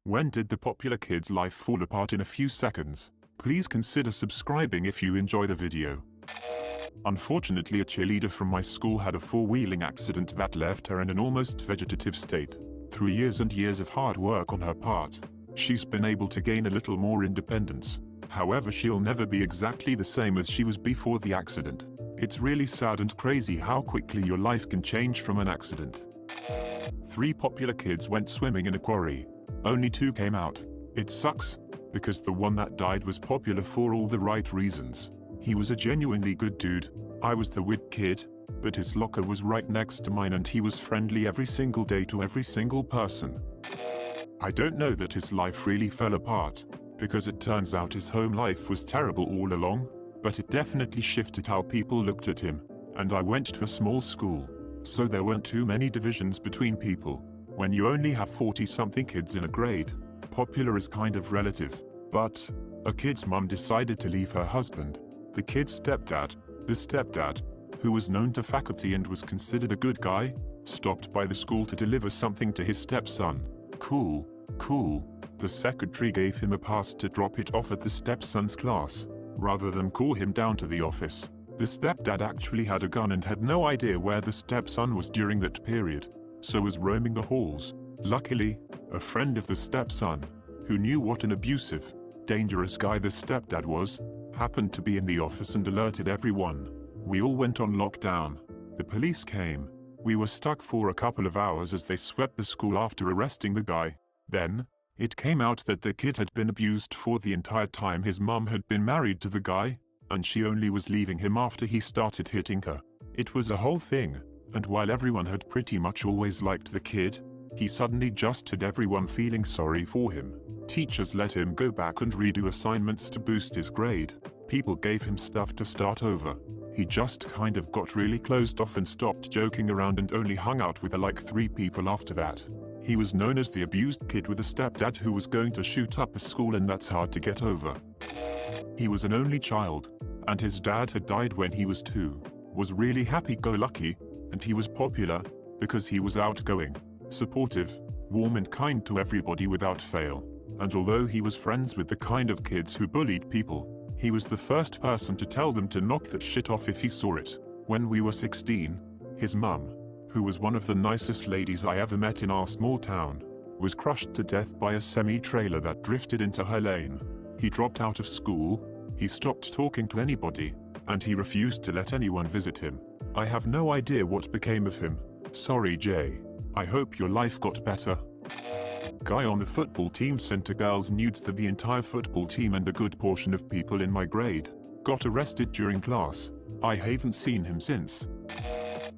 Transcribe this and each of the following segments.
When did the popular kid's life fall apart in a few seconds? Please consider subscribing if you enjoy the video. Unfortunately, a cheerleader from my school had a four-wheeling accident that left her in an almost vegetative state. Through years and years of hard work on her part, she's been able to gain a little more independence. However, she'll never be exactly the same as she was before the accident. It's really sad and crazy how quickly your life can change from an accident. 3 popular kids went swimming in a quarry. Only 2 came out. It sucks, because the one that died was popular for all the right reasons. He was a genuinely good dude. I was the weird kid, but his locker was right next to mine and he was friendly every single day to every single person. I don't know that his life really fell apart, because it turns out his home life was terrible all along, but it definitely shifted how people looked at him. And I went to a small school, so there weren't too many divisions between people. When you only have 40-something kids in a grade, popular is kind of relative. But a kid's mum decided to leave her husband, the kid's stepdad, who was known to faculty and was considered a good guy, stopped by the school to deliver something to his stepson. Cool. The secretary gave him a pass to drop it off at the stepson's class, rather than call him down to the office. The stepdad actually had a gun and had no idea where the stepson was during that period, so was roaming the halls. Luckily, a friend of the stepson, who knew what an abusive, dangerous guy the stepdad was, happened to be in the office and alerted everyone. We all went on lockdown. The police came. We were stuck for a couple of hours as they swept the school after arresting the guy. Then, it came out that the kid had been abused for the entire time his mum had been married to the guy, and she only was leaving him after he started hitting her. It was a whole thing, and while everyone had pretty much always liked the kid, he suddenly just had everyone feeling sorry for him. Teachers let him go back and redo assignments to boost his grade. People gave him stuff to start over. He just kind of got really closed off and stopped joking around and only hung out with like 3 people after that. He was known as the abused kid with a stepdad who was going to shoot up a school, and that's hard to get over. He was an only child, and his dad had died when he was 2. Was really happy-go-lucky, and he was popular because he was outgoing, supportive, warm and kind to everybody without fail. And although he was friends with the kind of kids who bullied people, he was the first person to tell them to knock that shit off if he saw it. When we were 16, his mum, who was one of the nicest ladies I ever met in our small town, was crushed to death by a semi-trailer that drifted into her lane. He dropped out of school, he stopped talking to anybody, and he refused to let anyone visit him. I have no idea what became of him. Sorry, Jay. I hope your life got better. Guy on the football team sent a girl's nudes to the entire football team, and a good portion of people in my grade got arrested during class. I haven't seen him since.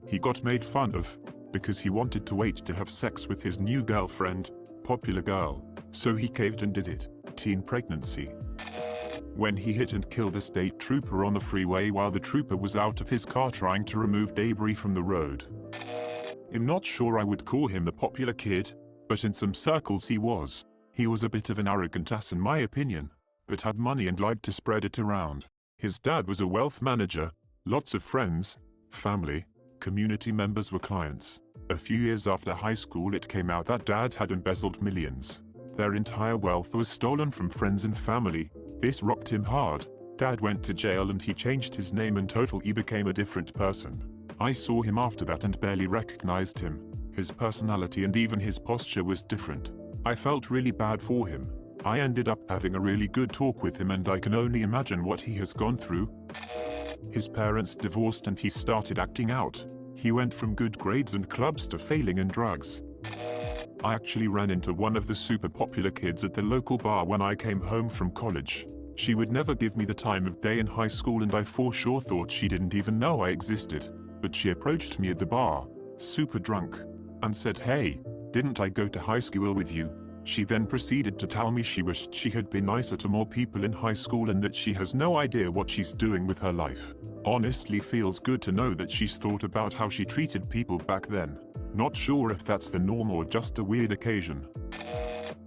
He got made fun of because he wanted to wait to have sex with his new girlfriend, popular girl, so he caved and did it. Teen pregnancy. When he hit and killed a state trooper on the freeway while the trooper was out of his car trying to remove debris from the road. I'm not sure I would call him the popular kid, but in some circles he was. He was a bit of an arrogant ass in my opinion, but had money and liked to spread it around. His dad was a wealth manager, lots of friends, family, community members were clients. A few years after high school it came out that dad had embezzled millions. Their entire wealth was stolen from friends and family. This rocked him hard. Dad went to jail and he changed his name and totally became a different person. I saw him after that and barely recognized him. His personality and even his posture was different. I felt really bad for him. I ended up having a really good talk with him, and I can only imagine what he has gone through. His parents divorced and he started acting out. He went from good grades and clubs to failing in drugs. I actually ran into one of the super popular kids at the local bar when I came home from college. She would never give me the time of day in high school, and I for sure thought she didn't even know I existed. But she approached me at the bar, super drunk, and said, "Hey, didn't I go to high school with you?" She then proceeded to tell me she wished she had been nicer to more people in high school and that she has no idea what she's doing with her life. Honestly, feels good to know that she's thought about how she treated people back then. Not sure if that's the norm or just a weird occasion.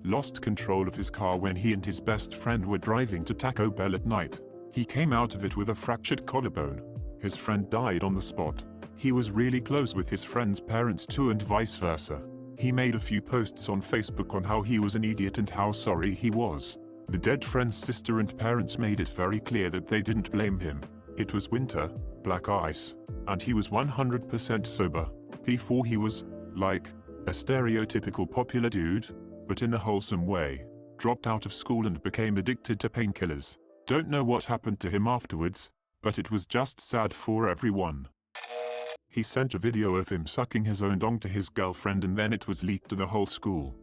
Lost control of his car when he and his best friend were driving to Taco Bell at night. He came out of it with a fractured collarbone. His friend died on the spot. He was really close with his friend's parents too, and vice versa. He made a few posts on Facebook on how he was an idiot and how sorry he was. The dead friend's sister and parents made it very clear that they didn't blame him. It was winter, black ice, and he was 100% sober. Before he was, like, a stereotypical popular dude, but in a wholesome way. Dropped out of school and became addicted to painkillers. Don't know what happened to him afterwards, but it was just sad for everyone. He sent a video of him sucking his own dong to his girlfriend and then it was leaked to the whole school.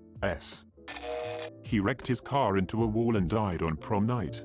He wrecked his car into a wall and died on prom night.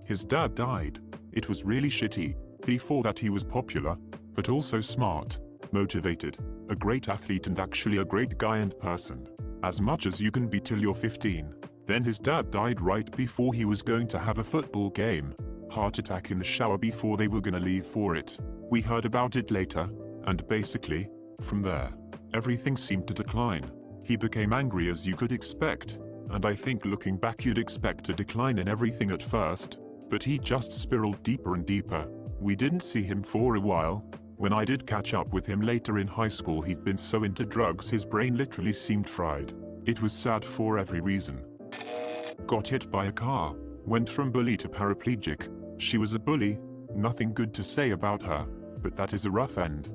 His dad died. It was really shitty. Before that he was popular, but also smart, motivated, a great athlete and actually a great guy and person. As much as you can be till you're 15. Then his dad died right before he was going to have a football game. Heart attack in the shower before they were gonna leave for it. We heard about it later, and basically, from there, everything seemed to decline. He became angry as you could expect, and I think looking back you'd expect a decline in everything at first, but he just spiraled deeper and deeper. We didn't see him for a while. When I did catch up with him later in high school he'd been so into drugs his brain literally seemed fried. It was sad for every reason. Got hit by a car, went from bully to paraplegic. She was a bully, nothing good to say about her, but that is a rough end.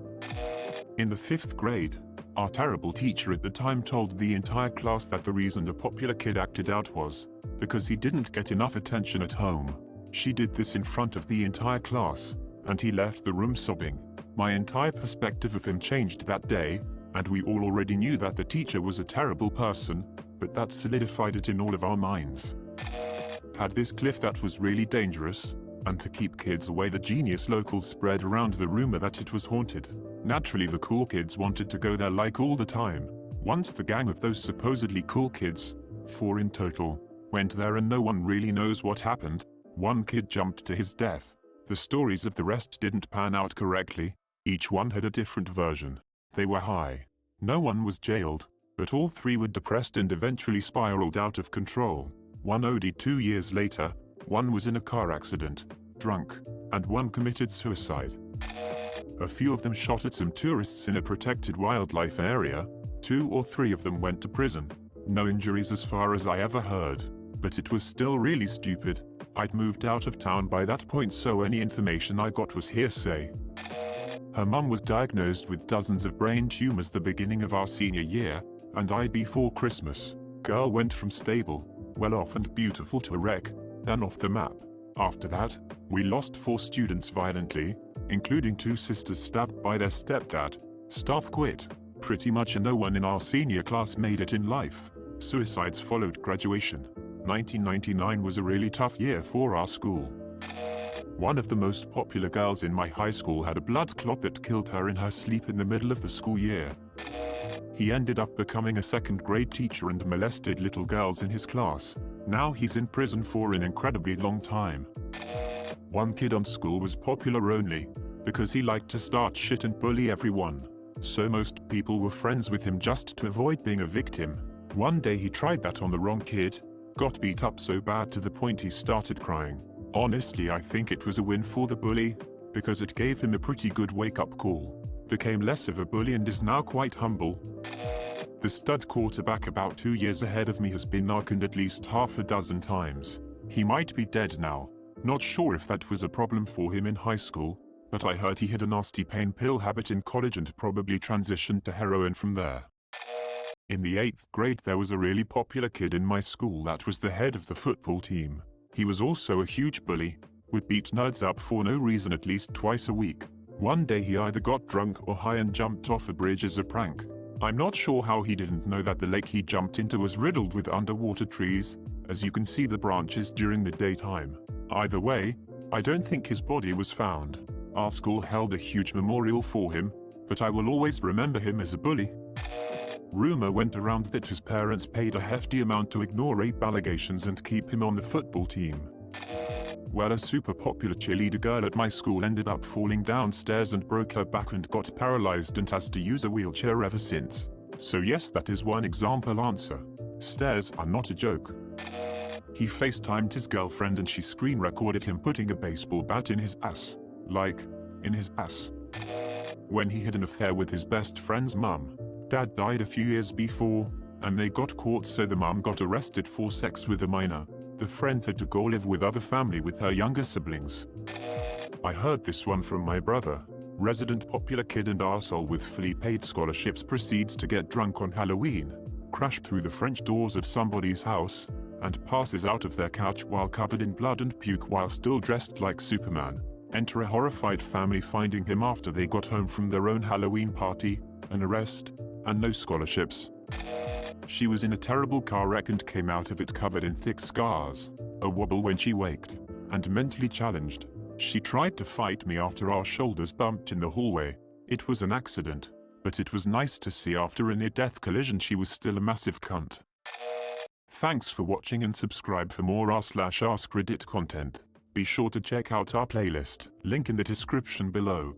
In the 5th grade, our terrible teacher at the time told the entire class that the reason the popular kid acted out was because he didn't get enough attention at home. She did this in front of the entire class, and he left the room sobbing. My entire perspective of him changed that day, and we all already knew that the teacher was a terrible person, but that solidified it in all of our minds. Had this cliff that was really dangerous, and to keep kids away the genius locals spread around the rumor that it was haunted. Naturally the cool kids wanted to go there like all the time. Once the gang of those supposedly cool kids, 4 in total, went there and no one really knows what happened. One kid jumped to his death. The stories of the rest didn't pan out correctly. Each one had a different version. They were high. No one was jailed, but all 3 were depressed and eventually spiraled out of control. One OD'd 2 years later, one was in a car accident, drunk, and one committed suicide. A few of them shot at some tourists in a protected wildlife area. 2 or 3 of them went to prison. No injuries as far as I ever heard, but it was still really stupid. I'd moved out of town by that point so any information I got was hearsay. Her mum was diagnosed with dozens of brain tumors the beginning of our senior year, and died before Christmas. Girl went from stable, well off and beautiful to a wreck, then off the map. After that, we lost 4 students violently, including 2 sisters stabbed by their stepdad. Staff quit. Pretty much no one in our senior class made it in life. Suicides followed graduation. 1999 was a really tough year for our school. One of the most popular girls in my high school had a blood clot that killed her in her sleep in the middle of the school year. He ended up becoming a 2nd grade teacher and molested little girls in his class. Now he's in prison for an incredibly long time. One kid on school was popular only because he liked to start shit and bully everyone. So most people were friends with him just to avoid being a victim. One day he tried that on the wrong kid, got beat up so bad to the point he started crying. Honestly, I think it was a win for the bully, because it gave him a pretty good wake-up call. Became less of a bully and is now quite humble. The stud quarterback about 2 years ahead of me has been narcaned at least half a dozen times. He might be dead now. Not sure if that was a problem for him in high school, but I heard he had a nasty pain pill habit in college and probably transitioned to heroin from there. In the 8th grade there was a really popular kid in my school that was the head of the football team. He was also a huge bully, would beat nerds up for no reason at least twice a week. One day he either got drunk or high and jumped off a bridge as a prank. I'm not sure how he didn't know that the lake he jumped into was riddled with underwater trees, as you can see the branches during the daytime. Either way, I don't think his body was found. Our school held a huge memorial for him, but I will always remember him as a bully. Rumor went around that his parents paid a hefty amount to ignore rape allegations and keep him on the football team. Well, a super popular cheerleader girl at my school ended up falling downstairs and broke her back and got paralyzed and has to use a wheelchair ever since. So yes, that is one example answer. Stairs are not a joke. He FaceTimed his girlfriend and she screen recorded him putting a baseball bat in his ass. Like, in his ass. When he had an affair with his best friend's mum. Dad died a few years before, and they got caught, so the mom got arrested for sex with a minor. The friend had to go live with other family with her younger siblings. I heard this one from my brother. Resident popular kid and arsehole with fully paid scholarships proceeds to get drunk on Halloween, crash through the French doors of somebody's house, and passes out of their couch while covered in blood and puke while still dressed like Superman. Enter a horrified family finding him after they got home from their own Halloween party, an arrest, and no scholarships. She was in a terrible car wreck and came out of it covered in thick scars, a wobble when she waked, and mentally challenged. She tried to fight me after our shoulders bumped in the hallway. It was an accident, but it was nice to see after a near-death collision she was still a massive cunt. Thanks for watching and subscribe for more r/AskReddit content. Be sure to check out our playlist, link in the description below.